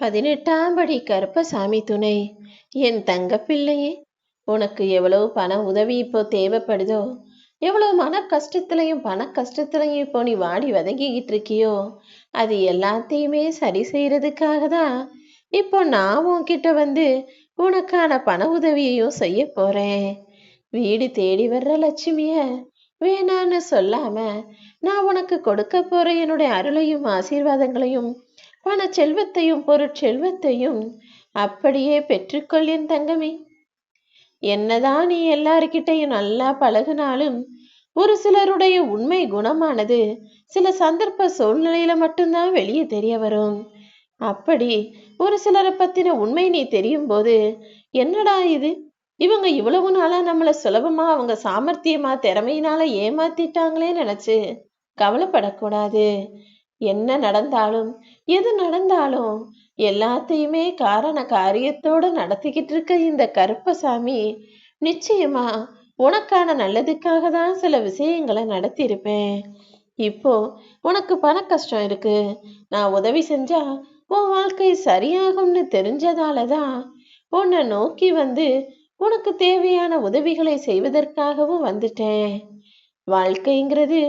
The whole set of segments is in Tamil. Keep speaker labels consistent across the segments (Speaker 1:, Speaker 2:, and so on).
Speaker 1: 18ஆம் படி கருப்பசாமி துணை. என் தங்கப்பிள்ளையே, உனக்கு எவ்வளவு பண உதவி இப்போ தேவைப்படுதோ, எவ்வளவு மன கஷ்டத்துலையும் பண கஷ்டத்துலையும் இப்போ நீ வாடி வதங்கிக்கிட்டு இருக்கியோ, அது எல்லாத்தையுமே சரி செய்யறதுக்காக தான் இப்போ நான் உன்கிட்ட வந்து உனக்கான பண உதவியையும் செய்ய போறேன். வீடு தேடி வர்ற லட்சுமிய வேணான்னு சொல்லாம நான் உனக்கு கொடுக்க போற என்னுடைய அருளையும் ஆசீர்வாதங்களையும் பண செல்வத்தையும் பொருட்செல்வத்தையும் அப்படியே பெற்றுக்கொள் என் தங்கமே. என்னதான் நீ எல்லார்கிட்டையும் நல்லா பழகுனாலும் ஒரு சிலருடைய உண்மை குணமானது சில சந்தர்ப்ப சூழ்நிலையில மட்டும்தான் வெளியே தெரிய வரும். அப்படி ஒரு சிலரை பத்தின உண்மை நீ தெரியும் போது, என்னடா இது, இவங்க இவ்வளவு நாளா நம்மள சுலபமா அவங்க சாமர்த்தியமா திறமையினால ஏமாத்திட்டாங்களே நினைச்சு கவலைப்படக்கூடாது. என்ன நடந்தாலும் எது நடந்தாலும் எல்லாத்தையுமே காரண காரியத்தோட நடத்திக்கிட்டு இருக்க இந்த கருப்பசாமி நிச்சயமா உனக்கான நல்லதுக்காக தான் சில விஷயங்களை நடத்தியிருப்பேன். இப்போ உனக்கு பண கஷ்டம் இருக்கு, நான் உதவி செஞ்சா உன் வாழ்க்கை சரியாகும்னு தெரிஞ்சதாலதான் உன்னை நோக்கி வந்து உனக்கு தேவையான உதவிகளை செய்வதற்காகவும் வந்துட்டேன். வாழ்க்கைங்கிறது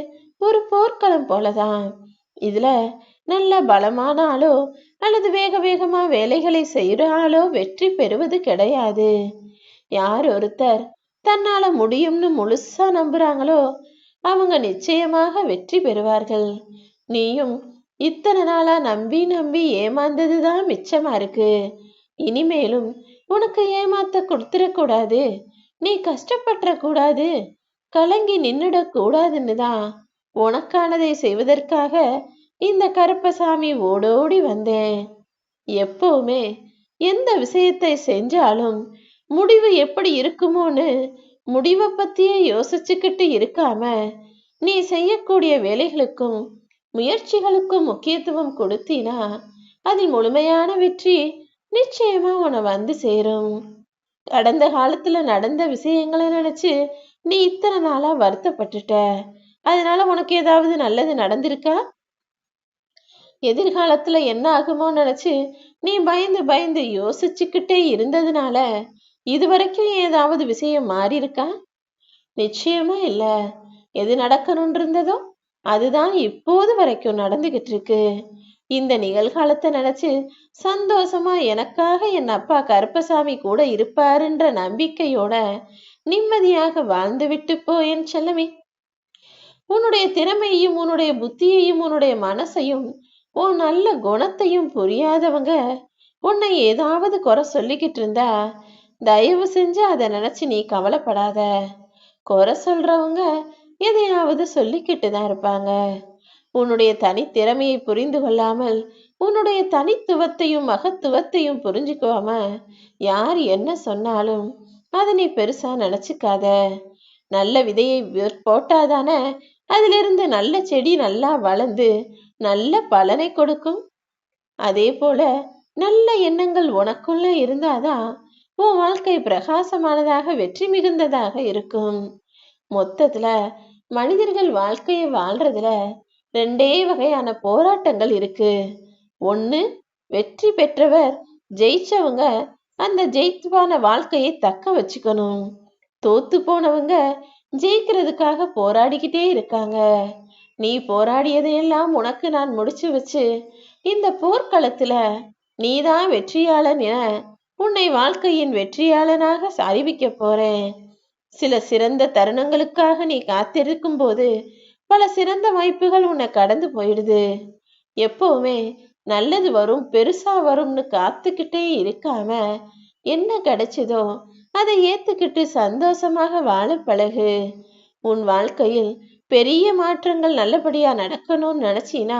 Speaker 1: ஒரு போர்க்களம் போலதான். இதுல நல்ல பலமான ஆளோ அல்லது வேக வேகமா வேலைகளை செய்யற ஆளோ வெற்றி பெறுவது கிடையாது. யார் ஒருத்தர் தன்னால முடியும்னு முழுசா நம்புறாங்களோ அவங்க நிச்சயமாக வெற்றி பெறுவார்கள். நீயும் இத்தனை நாளா நம்பி நம்பி ஏமாந்ததுதான் மிச்சமா இருக்கு. இனிமேலும் உனக்கு ஏமாத்த கொடுத்துடக்கூடாது, நீ கஷ்டப்பட்டுற கூடாது, கலங்கி நின்னுடக் கூடாதுன்னு தான் உனக்கானதை செய்வதற்காக இந்த கருப்பசாமி ஓடோடி வந்தேன். எப்பவுமே எந்த விஷயத்தை செஞ்சாலும் முடிவு எப்படி இருக்குமோன்னு முடிவை பத்தியே யோசிச்சுக்கிட்டு இருக்காம நீ செய்யக்கூடிய வேலைகளுக்கும் முயற்சிகளுக்கும் முக்கியத்துவம் கொடுத்தீனா அதில் முழுமையான வெற்றி நிச்சயமா உன வந்து சேரும். கடந்த காலத்துல நடந்த விஷயங்களை நினைச்சு நீ இத்தனை நாளா வருத்தப்பட்டுட்ட. அதனால உனக்கு ஏதாவது நல்லது நடந்திருக்கா? எதிர்காலத்துல என்ன ஆகுமோ நினைச்சு நீ பயந்து பயந்து யோசிச்சுக்கிட்டே இருந்ததுனால இதுவரைக்கும் ஏதாவது விஷயம் மாறி இருக்கா? நிச்சயமா இல்ல. எது நடக்கணும்னு இருந்ததோ அதுதான் இப்போது வரைக்கும் நடந்துகிட்டு இருக்கு. இந்த நிகழ்காலத்தை நினைச்சு சந்தோஷமா எனக்காக என் அப்பா கருப்பசாமி கூட இருப்பாருன்ற நம்பிக்கையோட நிம்மதியாக வாழ்ந்து விட்டு போ என் செல்லமே. உன்னுடைய திறமையையும் உன்னுடைய புத்தியையும் உன்னுடைய மனசையும் உன் நல்ல குணத்தையும் புரியாதவங்க உன்னை ஏதாவது குறை சொல்லிக்கிட்டு இருந்தா தயவு செஞ்சு அதை நினைச்சு நீ கவலைப்படாத. குறை சொல்றவங்க எதையாவது சொல்லிக்கிட்டு தான் இருப்பாங்க. உன்னுடைய தனித்திறமையை புரிந்து கொள்ளாமல் உன்னுடைய தனித்துவத்தையும் மகத்துவத்தையும் புரிஞ்சுக்காம யார் என்ன சொன்னாலும் அதை நீ பெருசா நினைச்சுக்காத. நல்ல விதையை போட்டாதானே அதிலிருந்து நல்ல செடி நல்லா வளர்ந்து நல்ல பலனை கொடுக்கும். அதே போல நல்ல எண்ணங்கள் உனக்குள்ள இருந்தாதான் உன் வாழ்க்கை பிரகாசமானதாக வெற்றி மிகுந்ததாக இருக்கும். மொத்தத்துல மனிதர்கள் வாழ்க்கையை வாழ்றதுல ரெண்டே வகையான போராட்டங்கள் இருக்கு. ஒண்ணு, வெற்றி பெற்றவர் ஜெயிச்சவங்க அந்த ஜெயித்துவான வாழ்க்கையை தக்க வச்சுக்கணும். தோத்து போனவங்க ஜெயிக்கிறதுக்காக போராடிக்கிட்டே இருக்காங்க. நீ போராடியதையெல்லாம் உனக்கு நான் முடிச்சு வச்சு இந்த போர்க்களத்துல நீதான் வெற்றியாளன் என உன்னை வாழ்க்கையின் வெற்றியாளனாக அறிவிக்க போறேன். சில சிறந்த தருணங்களுக்காக நீ காத்திருக்கும் போது பல சிறந்த வாய்ப்புகள் உன்னை கடந்து போயிடுது. எப்பவுமே நல்லது வரும் பெருசா வரும்னு காத்துக்கிட்டே இருக்காம என்ன கிடைச்சதோ அதை ஏத்துக்கிட்டு சந்தோஷமாக வாழ பழகு. உன் வாழ்க்கையில் பெரிய மாற்றங்கள் நல்லபடியா நடக்கணும்னு நினைச்சினா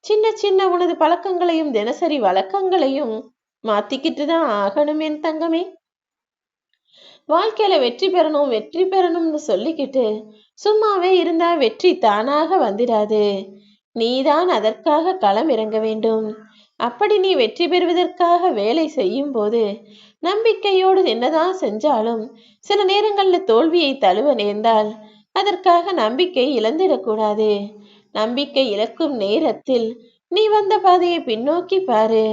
Speaker 1: சின்ன சின்ன உனது பழக்கங்களையும் தினசரி வழக்கங்களையும் மாத்திக்கிட்டு தான் ஆகணும் என் தங்கமே. வாழ்க்கையில வெற்றி பெறணும் வெற்றி பெறணும்னு சொல்லிக்கிட்டு சும்மாவே இருந்தா வெற்றி தானாக வந்துடாது. நீதான் அதற்காக களம் இறங்க வேண்டும். அப்படி நீ வெற்றி பெறுவதற்காக வேலை செய்யும் போது நம்பிக்கையோடு என்னதான் செஞ்சாலும் சில நேரங்கள்ல தோல்வியை தழுவ நேர்ந்தால் அதற்காக நம்பிக்கை இழந்திடக்கூடாது. நம்பிக்கை இழக்கும் நேரத்தில் நீ வந்த பாதையை பின்னோக்கி பாரு.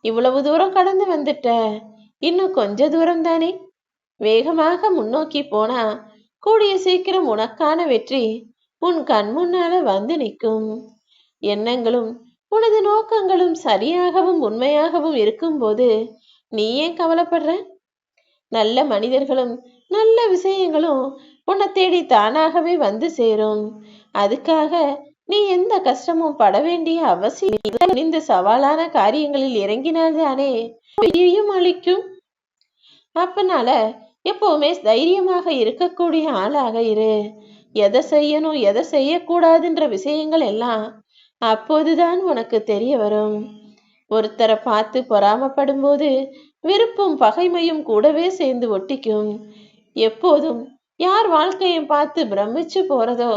Speaker 1: இவ்வளவு தூரம் கடந்து வந்துட்ட. இன்னும் கொஞ்ச தூரம் தானே. வேகமாக முன்னோக்கி போனா கூடிய சீக்கிரம் உனக்கான வெற்றி உன் கண் முன்னால வந்து நிற்கும். எண்ணங்களும் உனது நோக்கங்களும் சரியாகவும் உண்மையாகவும் இருக்கும்போது நீ ஏன் கவலைப்படுற? நல்ல மனிதர்களும் நல்ல விஷயங்களும் உன்னை தேடி தானாகவே வந்து சேரும். அதுக்காக நீ எந்த கஷ்டமும் பட வேண்டிய அவசியம் இல்லை. இந்த சவாலான காரியங்களில் இறங்கினால்தானே வெற்றியும் அளிக்கும். அப்பனால எப்பவுமே தைரியமாக இருக்கக்கூடிய ஆளாக இரு. எதை செய்யணும் எதை செய்யக்கூடாதுன்ற விஷயங்கள் எல்லாம் அப்போதுதான் உனக்கு தெரிய வரும். ஒருத்தரை பார்த்து பொறாமப்படும் போது வெறுப்பும் பகைமையும் கூடவே சேர்ந்து ஒட்டிக்கும். எப்போதும் யார் வாழ்க்கையை பார்த்து பிரமிச்சு போறதோ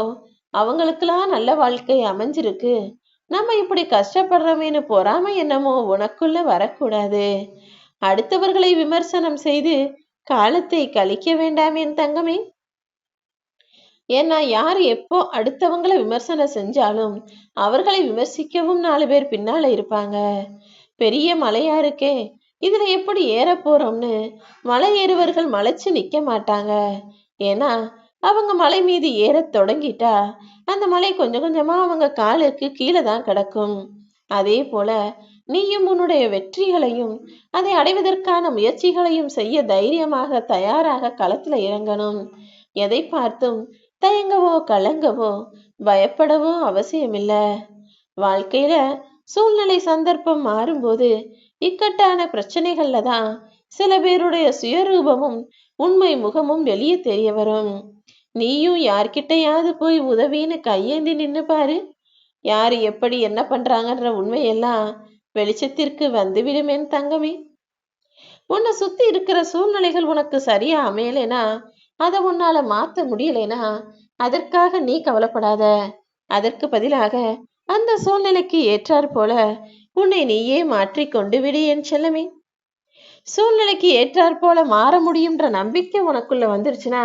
Speaker 1: அவங்களுக்கெல்லாம் நல்ல வாழ்க்கை அமைஞ்சிருக்கு. நம்ம இப்படி கஷ்டப்படுறோமேனு பொறாமை என்னமோ உனக்குள்ள வரக்கூடாது. அடுத்தவர்களை விமர்சனம் செய்து காலத்தை கழிக்க வேண்டாம் என் தங்கமே. ஏன்னா யார் எப்போ அடுத்தவங்களை விமர்சனம் செஞ்சாலும் அவர்களை விமர்சிக்கவும் 4 பேர் பின்னால இருப்பாங்க. பெரிய மலையா இருக்கே, இதுல எப்படி ஏற போறோம்னு மலை ஏறுவர்கள் மலைச்சு நிக்க மாட்டாங்க. ஏன்னா அவங்க மலை மீது ஏறத் தொடங்கிட்டா அந்த மலை கொஞ்சம் கொஞ்சமா அவங்க காலுக்கு கீழே தான் கிடக்கும். அதே போல நீயும் உன்னுடைய வெற்றிகளையும் அதை அடைவதற்கான முயற்சிகளையும் செய்ய தைரியமாக தயாராக களத்துல இறங்கணும். எதை பார்த்தும் தயங்கவோ கலங்கவோ பயப்படவோ அவசியமில்ல. வாழ்க்கையில சூழ்நிலை சந்தர்ப்பம் மாறும்போது இக்கட்டான பிரச்சனைகள்ல தான் சில பேருடைய சுயரூபமும் உண்மை முகமும் வெளியே தெரிய வரும். நீயும் யார்கிட்டயாவது போய் உதவின்னு கையேந்தி நின்னு பாரு. யாரு எப்படி என்ன பண்றாங்கன்ற உண்மையெல்லாம் வெளிச்சத்திற்கு வந்துவிடும் என் தங்கமே. உன்னை சுத்தி இருக்கிற சூழ்நிலைகள் உனக்கு சரியா அமையலைனா அதை உன்னால மாத்த முடியலைனா அதற்காக நீ கவலைப்படாத. அதற்கு பதிலாக அந்த சூழ்நிலைக்கு ஏற்றாற் போல உன்னை நீயே மாற்றி கொண்டு விடு என் செல்லமே. சூழ்நிலைக்கு ஏற்றாற் போல மாற முடியும்ன்ற நம்பிக்கை உனக்குள்ள வந்துருச்சுன்னா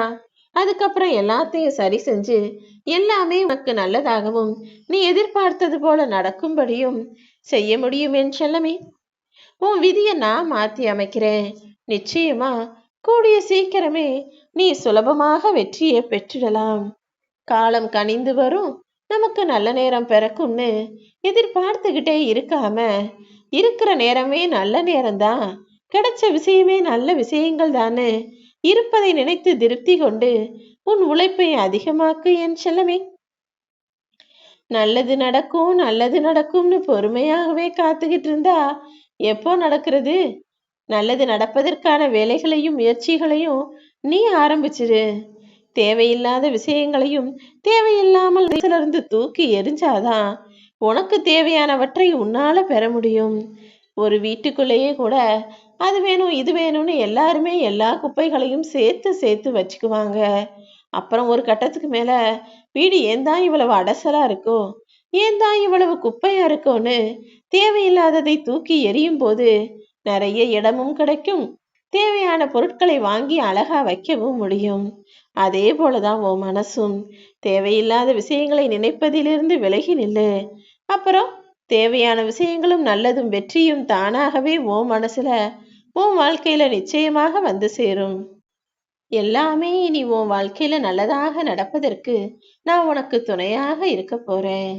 Speaker 1: அதுக்கப்புறம் எல்லாத்தையும் சரி செஞ்சு எல்லாமே உனக்கு நல்லதாகவும் நீ எதிர்பார்த்தது போல நடக்கும்படியும் செய்ய முடியும் என் செல்லமே. உன் விதியை நான் மாத்தி அமைக்கிறேன். நிச்சயமா கூடிய சீக்கிரமே நீ சுலபமாக வெற்றியை பெற்றிடலாம். காலம் கனிந்து வரும், நமக்கு நல்ல நேரம் பிறக்கும்னு எதிர்பார்த்துக்கிட்டே இருக்காம இருக்கிற நேரமே நல்ல நேரம்தான், கிடைச்ச விஷயமே நல்ல விஷயங்கள் தானே இருப்பதை நினைத்து திருப்தி கொண்டு உன் உழைப்பை அதிகமாக்கு என் செல்லமே. நல்லது நடக்கும் நல்லது நடக்கும்னு பொறுமையாகவே காத்துக்கிட்டு இருந்தா எப்போ நடக்கிறது? நல்லது நடப்பதற்கான வேலைகளையும் முயற்சிகளையும் நீ ஆரம்பிச்சிரு. தேவையில்லாத விஷயங்களையும் தேவையில்லாமல் இருந்து தூக்கி எரிஞ்சாதான் உனக்கு தேவையானவற்றை உன்னால பெற முடியும். ஒரு வீட்டுக்குள்ளேயே கூட அது வேணும் இது வேணும்னு எல்லாருமே எல்லா குப்பைகளையும் சேர்த்து சேர்த்து வச்சுக்குவாங்க. அப்புறம் ஒரு கட்டத்துக்கு மேல வீடு ஏன் தான் இவ்வளவு அடசலா இருக்கோ, ஏன் தான் இவ்வளவு குப்பையா இருக்கோன்னு தேவையில்லாததை தூக்கி எறியும் போது நிறைய இடமும் கிடைக்கும், தேவையான பொருட்களை வாங்கி அழகா வைக்கவும் முடியும். அதே போலதான் உன் மனசும். தேவையில்லாத விஷயங்களை நினைப்பதிலிருந்து விலகி நில்லு. அப்புறம் தேவையான விஷயங்களும் நல்லதும் வெற்றியும் தானாகவே உன் மனசுல உன் வாழ்க்கையில நிச்சயமாக வந்து சேரும். எல்லாமே இனி உன் வாழ்க்கையில நல்லதாக நடப்பதற்கு நான் உனக்கு துணையாக இருக்க போறேன்.